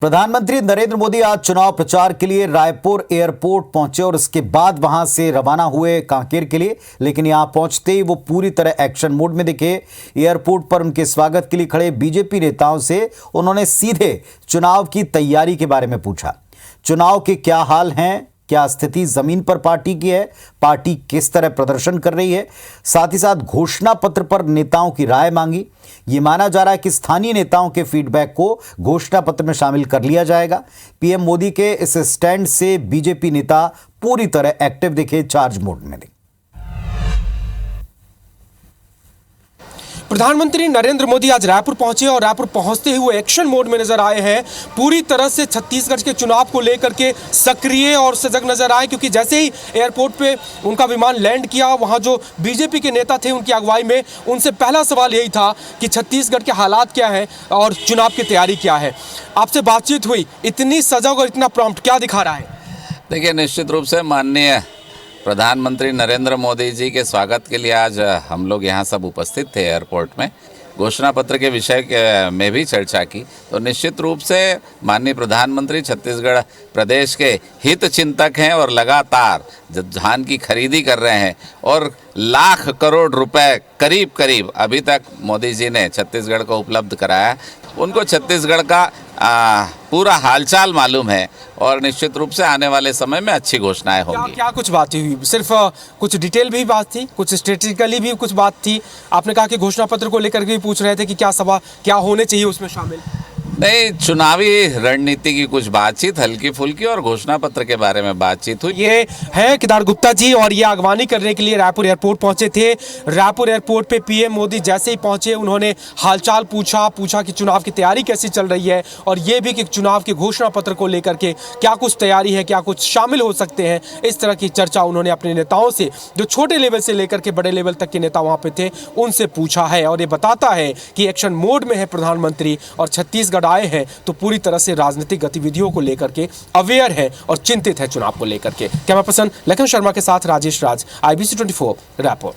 प्रधानमंत्री नरेंद्र मोदी आज चुनाव प्रचार के लिए रायपुर एयरपोर्ट पहुंचे और इसके बाद वहां से रवाना हुए कांकेर के लिए। लेकिन यहां पहुंचते ही वो पूरी तरह एक्शन मोड में दिखे। एयरपोर्ट पर उनके स्वागत के लिए खड़े बीजेपी नेताओं से उन्होंने सीधे चुनाव की तैयारी के बारे में पूछा। चुनाव के क्या हाल हैं, क्या स्थिति जमीन पर पार्टी की है, पार्टी किस तरह प्रदर्शन कर रही है, साथ ही साथ घोषणा पत्र पर नेताओं की राय मांगी। ये माना जा रहा है कि स्थानीय नेताओं के फीडबैक को घोषणा पत्र में शामिल कर लिया जाएगा। पीएम मोदी के इस स्टैंड से बीजेपी नेता पूरी तरह एक्टिव दिखे, चार्ज मोड में दिखे। प्रधानमंत्री नरेंद्र मोदी आज रायपुर पहुंचे और रायपुर पहुंचते ही वो एक्शन मोड में नजर आए हैं। पूरी तरह से छत्तीसगढ़ के चुनाव को लेकर के सक्रिय और सजग नजर आए, क्योंकि जैसे ही एयरपोर्ट पे उनका विमान लैंड किया, वहां जो बीजेपी के नेता थे उनकी अगुवाई में उनसे पहला सवाल यही था कि छत्तीसगढ़ के हालात क्या है और चुनाव की तैयारी क्या है। आपसे बातचीत हुई, इतनी सजग और इतना प्रॉम्प्ट क्या दिखा रहा है? देखिए, निश्चित रूप से माननीय प्रधानमंत्री नरेंद्र मोदी जी के स्वागत के लिए आज हम लोग यहाँ सब उपस्थित थे एयरपोर्ट में। घोषणा पत्र के विषय में भी चर्चा की, तो निश्चित रूप से माननीय प्रधानमंत्री छत्तीसगढ़ प्रदेश के हित चिंतक हैं और लगातार धान की खरीदी कर रहे हैं और लाख करोड़ रुपए करीब अभी तक मोदी जी ने छत्तीसगढ़ को उपलब्ध कराया। उनको छत्तीसगढ़ का पूरा हालचाल मालूम है और निश्चित रूप से आने वाले समय में अच्छी घोषणाएं होंगी। क्या कुछ बात हुई? सिर्फ कुछ डिटेल भी बात थी, कुछ स्ट्रेटेजिकली भी कुछ बात थी? आपने कहा कि घोषणा पत्र को लेकर भी पूछ रहे थे कि क्या होने चाहिए उसमें शामिल? नहीं, चुनावी रणनीति की कुछ बातचीत हल्की फुल्की और घोषणा पत्र के बारे में बातचीत हुई। ये है केदार गुप्ता जी और ये अगवानी करने के लिए रायपुर एयरपोर्ट पहुंचे थे। रायपुर एयरपोर्ट पे पीएम मोदी जैसे ही पहुंचे उन्होंने हालचाल पूछा कि चुनाव की तैयारी कैसी चल रही है और ये भी कि चुनाव के घोषणा पत्र को लेकर के क्या कुछ तैयारी है, क्या कुछ शामिल हो सकते हैं। इस तरह की चर्चा उन्होंने अपने नेताओं से, जो छोटे लेवल से लेकर के बड़े लेवल तक के नेता वहाँ पे थे, उनसे पूछा है। और ये बताता है कि एक्शन मोड में है प्रधानमंत्री और छत्तीसगढ़ आए हैं तो पूरी तरह से राजनीतिक गतिविधियों को लेकर के अवेयर है और चिंतित है चुनाव को लेकर के। कैमरा पर्सन लखन शर्मा के साथ राजेश राज, IBC 24 रायपुर।